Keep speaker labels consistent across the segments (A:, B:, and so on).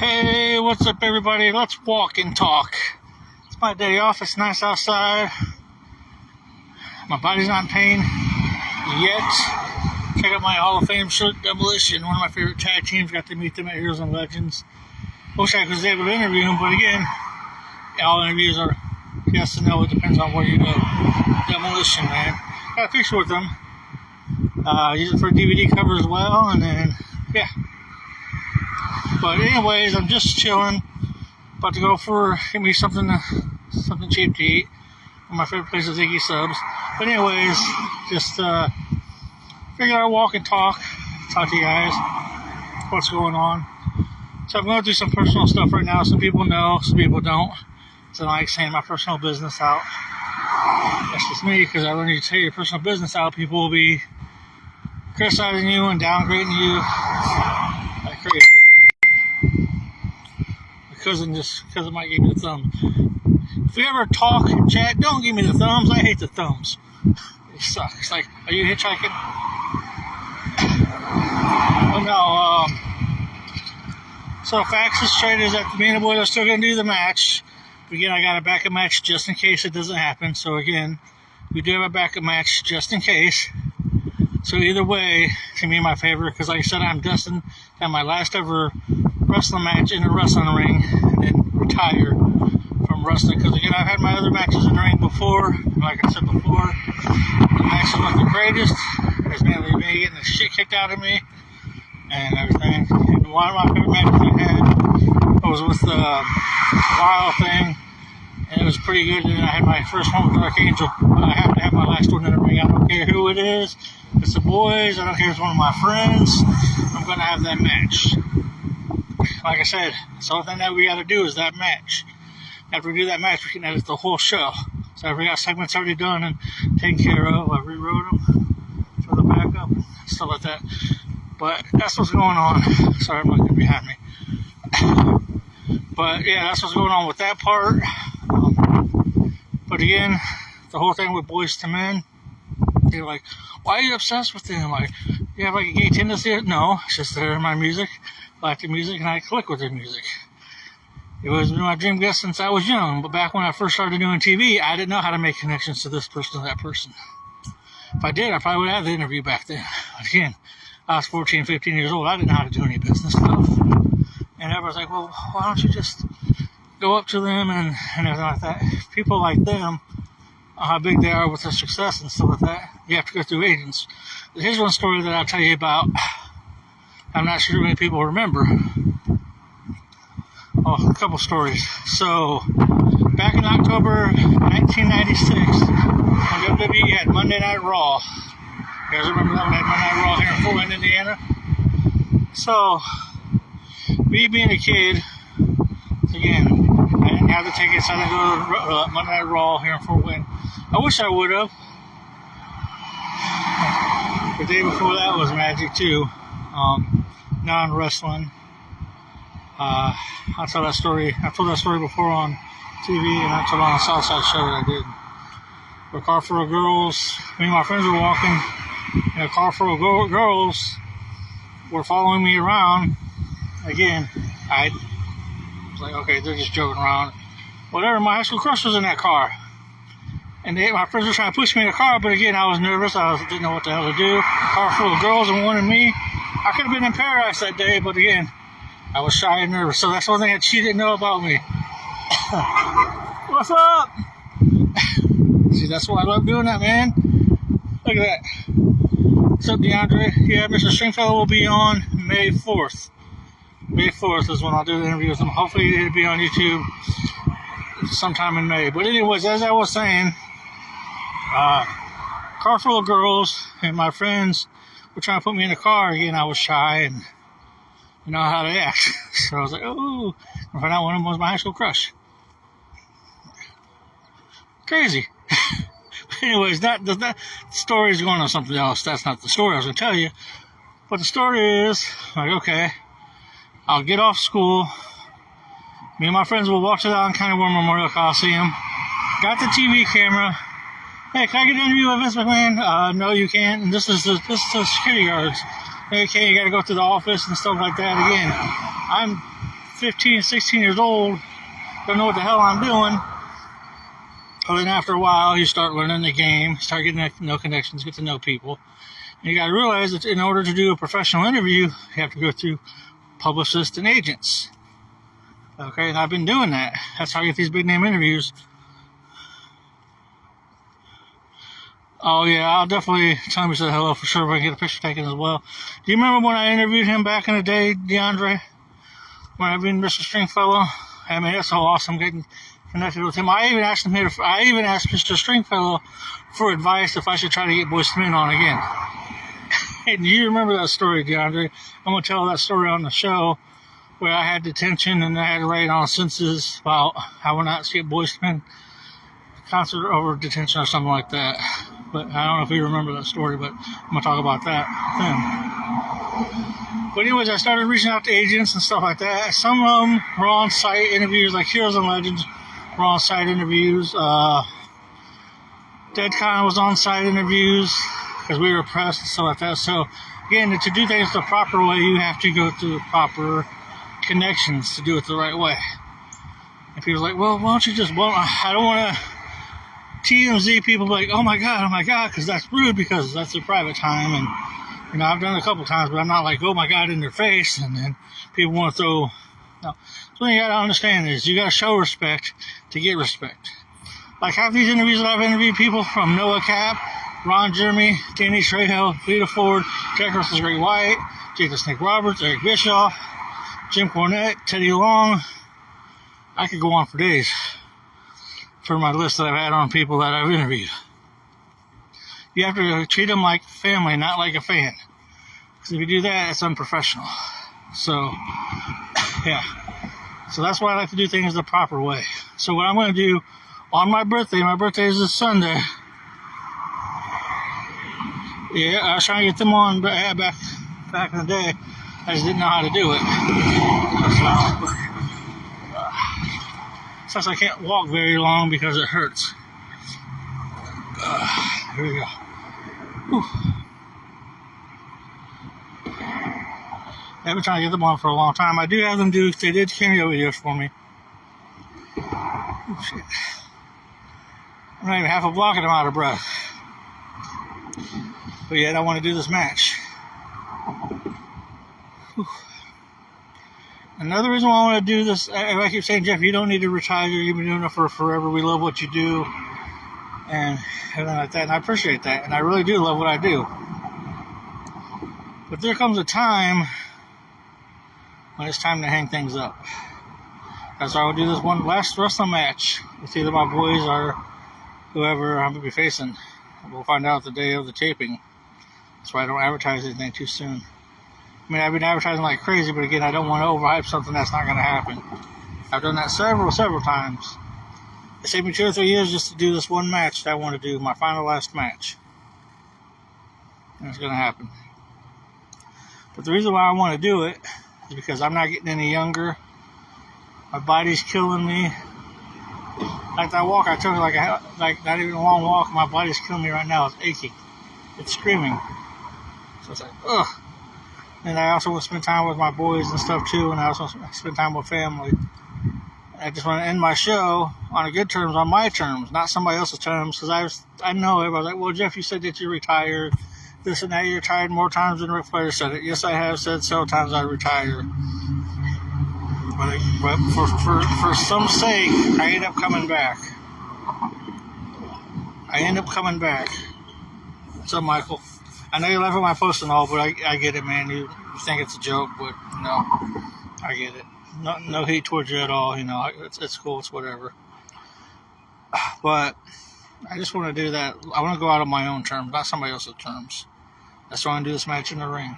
A: Hey, what's up, everybody? Let's walk and talk. It's my day off. It's nice outside. My body's not in pain yet. Check out my Hall of Fame shirt, Demolition. One of my favorite tag teams. Got to meet them at Heroes and Legends. Wish I was able to interview them, but again, all interviews are yes and no. It depends on where you go. Demolition, man. Got a picture with them. Use it for a DVD cover as well, and then, yeah. But anyways, I'm just chilling. About to go get me something cheap to eat. One of my favorite places, Iggy Subs. But anyways, just figured I'd walk and talk to you guys. What's going on? So I'm going through some personal stuff right now. Some people know, some people don't. So I like saying my personal business out. That's just me, because I learned you to say your personal business out, people will be criticizing you and downgrading you like crazy. Cousin might give me the thumb. If we ever talk and chat, don't give me the thumbs. I hate the thumbs. They suck. It's like, are you hitchhiking? Oh no. So facts is straight is that me and the boys are still going to do the match. Again, I got a backup match just in case it doesn't happen. So again, we do have a backup match just in case. So either way, to me, my favorite, because like I said, I'm destined to have my last ever wrestling match in a wrestling ring and then retire from wrestling. Because again, I've had my other matches in the ring before. And like I said before, the matches weren't the greatest. It was mainly me getting the shit kicked out of me and everything. And one of my favorite matches I had was with the Wild thing. And it was pretty good. And I had my first one with Dark Angel. I have to have my last one in the ring. I don't care who it is. It's the boys. I don't care if it's one of my friends. I'm going to have that match. Like I said, the only thing that we got to do is that match. After we do that match, we can edit the whole show. So we got segments already done and taken care of. I rewrote them for the backup, stuff like that. But that's what's going on. Sorry, I'm looking behind me. But yeah, that's what's going on with that part. But again, the whole thing with Boyz II Men, they're like, why are you obsessed with them? Like, you have like a gay tendency? No, it's just they're my music. I like their music and I click with their music. It was my dream guest since I was young, but back when I first started doing TV, I didn't know how to make connections to this person or that person. If I did, I probably would have the interview back then. But again, I was 14, 15 years old. I didn't know how to do any business stuff. And everyone's like, well, why don't you just go up to them and everything like that. People like them, how big they are with their success and stuff like that, you have to go through agents. Here's one story that I'll tell you about. I'm not sure many people remember. Oh, a couple stories. So, back in October 1996, when WWE had Monday Night Raw. You guys remember that when they had Monday Night Raw here in Fort Wayne, Indiana? So, me being a kid, again, I didn't have the tickets. I didn't go to Monday Night Raw here in Fort Wayne. I wish I would have. The day before that was magic too. Non-wrestling. I told that story. I told that story before on TV, and I told it on the Southside show that I did. A car full of girls. Me and my friends were walking, and a car full of girls were following me around. Again, I was like, okay, they're just joking around. Whatever. My high school crush was in that car. And my friends were trying to push me in the car, but again, I was nervous. Didn't know what the hell to do. Car full of girls and wanted me. I could have been in paradise that day, but again, I was shy and nervous. So that's one thing that she didn't know about me. What's up? See, that's why I love doing that, man. Look at that. What's up, DeAndre? Yeah, Mr. Stringfellow will be on May 4th. May 4th is when I'll do the interview with him. Hopefully it'll be on YouTube sometime in May. But anyways, as I was saying, car full of girls, and my friends were trying to put me in the car. Again, I was shy and didn't know how to act. So I was like, oh, I found out one of them was my high school crush. Crazy. Anyways, that story is going on something else. That's not the story I was going to tell you. But the story is, like, okay, I'll get off school. Me and my friends will walk to the Allen County War Memorial Coliseum. Got the TV camera. Hey, can I get an interview with Vince McMahon? No, you can't. And this is the security guards. Okay, you got to go to the office and stuff like that. Again, I'm 15, 16 years old, don't know what the hell I'm doing. But then after a while, you start learning the game, start getting to know connections, get to know people. And you got to realize that in order to do a professional interview, you have to go through publicists and agents. Okay, and I've been doing that. That's how I get these big name interviews. Oh yeah, I'll definitely tell him he said hello for sure. If I can get a picture taken as well. Do you remember when I interviewed him back in the day, DeAndre? When I interviewed Mr. Stringfellow? I mean, that's so awesome getting connected with him. I even asked Mr. Stringfellow for advice if I should try to get Boyz II Men on again. And you remember that story, DeAndre? I'm gonna tell that story on the show where I had detention and I had to write on census about how we're not to get Boyz II Men concert over detention or something like that. But I don't know if you remember that story, but I'm gonna talk about that then. But anyways, I started reaching out to agents and stuff like that. Some of them were on-site interviews, like Heroes and Legends were on-site interviews. DeadCon was on-site interviews because we were pressed and stuff like that. So again, to do things the proper way, you have to go through the proper connections to do it the right way. And people are like, well, why don't you just, well, I don't want to TMZ people be like, oh my God, because that's rude, because that's their private time. And, you know, I've done it a couple times, but I'm not like, oh my God, in their face. And then people want to throw, no. So what you got to understand is you got to show respect to get respect. Like half these interviews that I've interviewed people from Noah Cap, Ron Jeremy, Danny Trejo, Lita Ford, Jack Russell's Great White, Jacob Snake Roberts, Eric Bischoff, Jim Cornette, Teddy Long. I could go on for days for my list that I've had on people that I've interviewed. You have to treat them like family, not like a fan. Because if you do that, it's unprofessional. So, yeah. So that's why I like to do things the proper way. So what I'm going to do on my birthday is this Sunday. Yeah, I was trying to get them on back in the day. I just didn't know how to do it. Since I can't walk very long because it hurts. Here we go. Whew. I've been trying to get them on for a long time. I do have them they did cameo videos for me. Oh, shit. I'm not even half a block and I'm out of breath. But yet I want to do this match. Whew. Another reason why I want to do this, I keep saying, Jeff, you don't need to retire. You've been doing it for forever. We love what you do. And everything like that. And I appreciate that. And I really do love what I do. But there comes a time when it's time to hang things up. That's why I will do this one last wrestling match with either my boys or whoever I'm going to be facing. We'll find out the day of the taping. That's why I don't advertise anything too soon. I mean, I've been advertising like crazy, but again, I don't want to overhype something that's not going to happen. I've done that several times. It saved me 2 or 3 years just to do this one match that I want to do, my final last match. And it's going to happen. But the reason why I want to do it is because I'm not getting any younger. My body's killing me. Like that walk I took, like not even a long walk, my body's killing me right now. It's aching. It's screaming. So it's like, ugh. And I also want to spend time with my boys and stuff too, and I also spend time with family. I just want to end my show on a good terms, on my terms, not somebody else's terms, because I know everybody's like, well, Jeff, you said that you're retired, this and that, you're retired more times than Ric Flair said it. Yes, I have said several times I retire. But for some sake, I end up coming back. What's up, Michael? I know you laugh at my post and all, but I get it, man. You think it's a joke, but no, I get it. No hate towards you at all. You know, it's cool. It's whatever. But I just want to do that. I want to go out on my own terms, not somebody else's terms. That's why I want to do this match in the ring.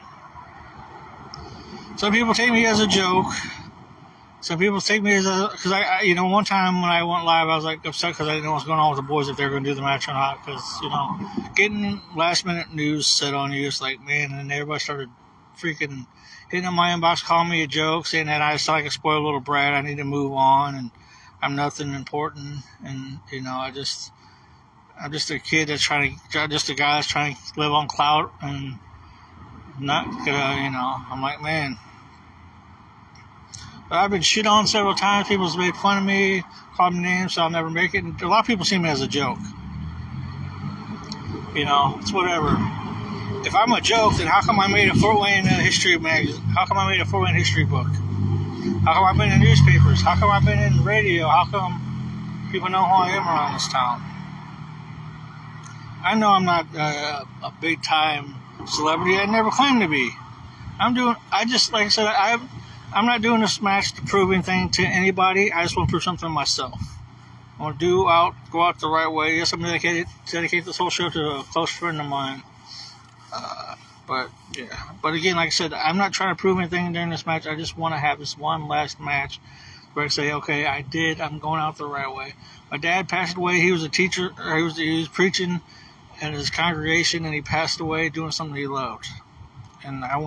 A: Some people take me as a joke. Some people take me as because one time when I went live, I was like upset because I didn't know what's going on with the boys, if they were going to do the match or not. Because, getting last minute news said on you, it's like, man, and everybody started freaking hitting on my inbox, calling me a joke, saying that I sound like a spoiled little brat, I need to move on, and I'm nothing important. And, I'm just a kid that's just a guy that's trying to live on clout and not, I'm like, man. But I've been shit on several times. People's made fun of me, called me names, so I'll never make it. And a lot of people see me as a joke. You know, it's whatever. If I'm a joke, then how come I made a Fort Wayne history magazine? How come I made a Fort Wayne history book? How come I've been in newspapers? How come I've been in radio? How come people know who I am around this town? I know I'm not a big time celebrity. I never claimed to be. Like I said, I'm not doing this match to prove anything to anybody. I just want to prove something to myself. I want to go out the right way. Yes, I'm dedicate this whole show to a close friend of mine. But again, like I said, I'm not trying to prove anything during this match. I just want to have this one last match where I say, okay, I'm going out the right way. My dad passed away. He was a teacher. He was preaching at his congregation, and he passed away doing something he loved. And I'm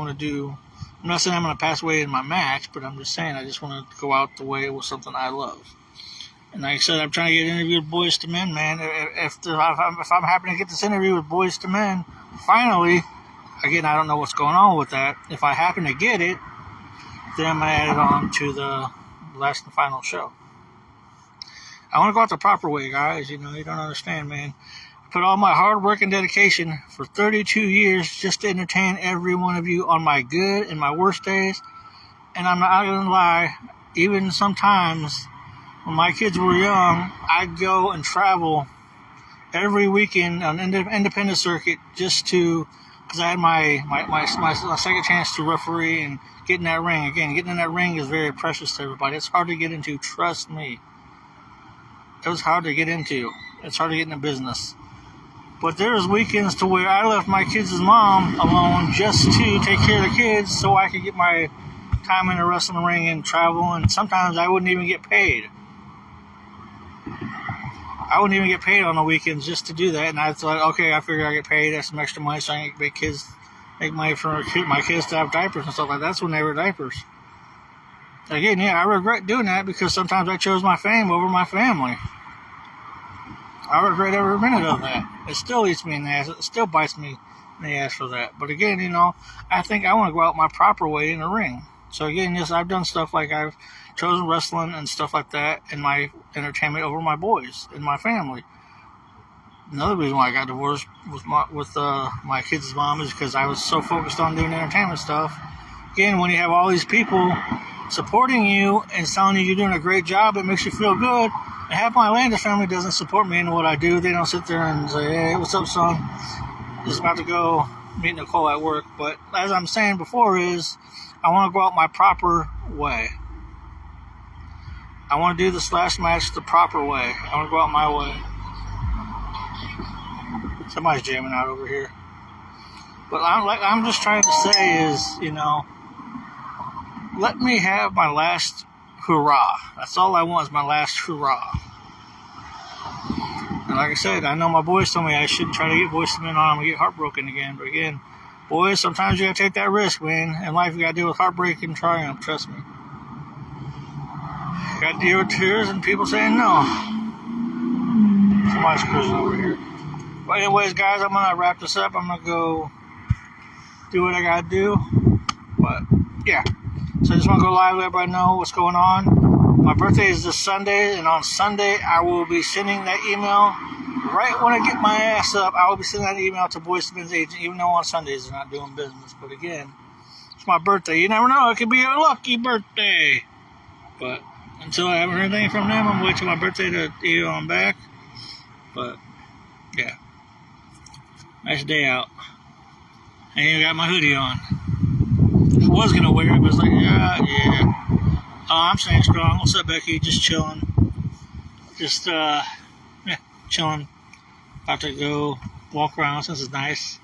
A: not saying I'm going to pass away in my match, but I'm just saying I just want to go out the way with something I love. And like I said, I'm trying to get interviewed with Boys to Men, man. If I'm happy to get this interview with Boys to Men, finally, again, I don't know what's going on with that. If I happen to get it, then I'm going to add it on to the last and final show. I want to go out the proper way, guys. You don't understand, man. I put all my hard work and dedication for 32 years just to entertain every one of you on my good and my worst days. And I'm not going to lie, even sometimes when my kids were young, I'd go and travel every weekend on independent circuit just to, because I had my second chance to referee and get in that ring. Again, getting in that ring is very precious to everybody. It's hard to get into, trust me. It was hard to get into. It's hard to get into business. But there was weekends to where I left my kids' mom alone just to take care of the kids so I could get my time in the wrestling ring and travel, and sometimes I wouldn't even get paid. I wouldn't even get paid on the weekends just to do that, and I thought, okay, I figured I get paid, that's some extra money so I can make money for my kids to have diapers and stuff like that. That's when they were diapers. Again, yeah, I regret doing that because sometimes I chose my fame over my family. I regret every minute of that. It still eats me in the ass. It still bites me in the ass for that. But again, I think I want to go out my proper way in the ring. So again, yes, I've done stuff like I've chosen wrestling and stuff like that in my entertainment over my boys and my family. Another reason why I got divorced with my kids' mom is because I was so focused on doing entertainment stuff. Again, when you have all these people supporting you and telling you you're doing a great job, it makes you feel good. And half my Landis family doesn't support me in what I do. They don't sit there and say, hey, what's up, son? Just about to go meet Nicole at work. But as I'm saying before is, I want to go out my proper way. I want to do this last match the proper way. I want to go out my way. Somebody's jamming out over here. But I'm just trying to say is, let me have my last hurrah. That's all I want is my last hurrah. And like I said, I know my boys told me I shouldn't try to get Boys to Men on. I'm going to get heartbroken again. But again, boys, sometimes you got to take that risk, man. In life, you got to deal with heartbreak and triumph. Trust me. You got to deal with tears and people saying no. Somebody's cruising over here. But anyways, guys, I'm going to wrap this up. I'm going to go do what I got to do. But, yeah. So I just want to go live, let everybody know what's going on. My birthday is this Sunday, and on Sunday I will be sending that email. Right when I get my ass up, I will be sending that email to Boys to Men's agent, even though on Sundays they're not doing business. But again, it's my birthday. You never know. It could be a lucky birthday. But until I haven't heard anything from them, I'm waiting till my birthday to email them back. But, yeah. Nice day out. And you got my hoodie on. I was going to wear it, but it's like, yeah. I'm staying strong. What's up, Becky? Just chilling. Chilling. About to go walk around since it's nice.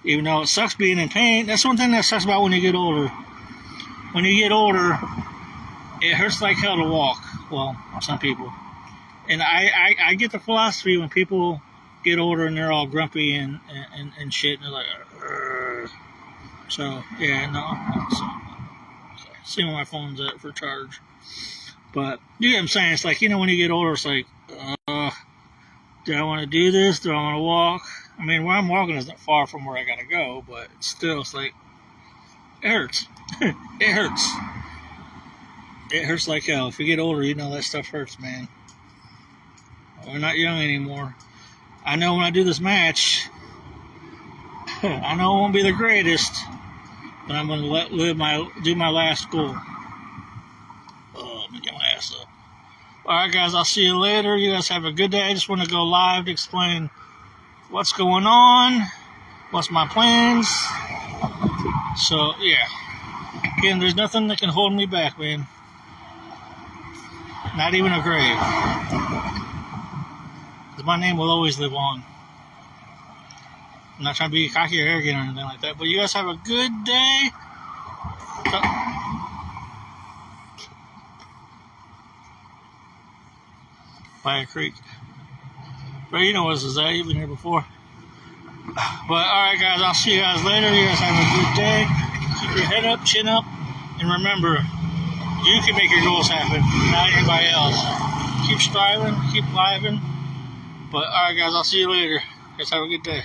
A: Even though it sucks being in pain. That's one thing that sucks about when you get older. When you get older, it hurts like hell to walk. Well, some people. And I get the philosophy when people get older and they're all grumpy and shit. And they're like, Urgh. So, yeah, no. See where my phone's at for charge. But, you get what I'm saying? It's like, when you get older, it's like, do I want to do this? Do I want to walk? I mean, where I'm walking isn't far from where I got to go, but still, it's like, it hurts. It hurts. It hurts like hell. If you get older, you know that stuff hurts, man. We're not young anymore. I know when I do this match, I know it won't be the greatest, but I'm going to do my last goal. Oh, let me get my ass up. Alright, guys, I'll see you later. You guys have a good day. I just want to go live to explain what's going on, what's my plans. So, yeah. Again, there's nothing that can hold me back, man. Not even a grave. Because my name will always live on. I'm not trying to be cocky or arrogant or anything like that. But you guys have a good day. By a creek. But you know what this is at. You've been here before. But alright, guys, I'll see you guys later. You guys have a good day. Keep your head up, chin up. And remember, you can make your goals happen, not anybody else. Keep striving, keep living. But alright, guys, I'll see you later. You guys have a good day.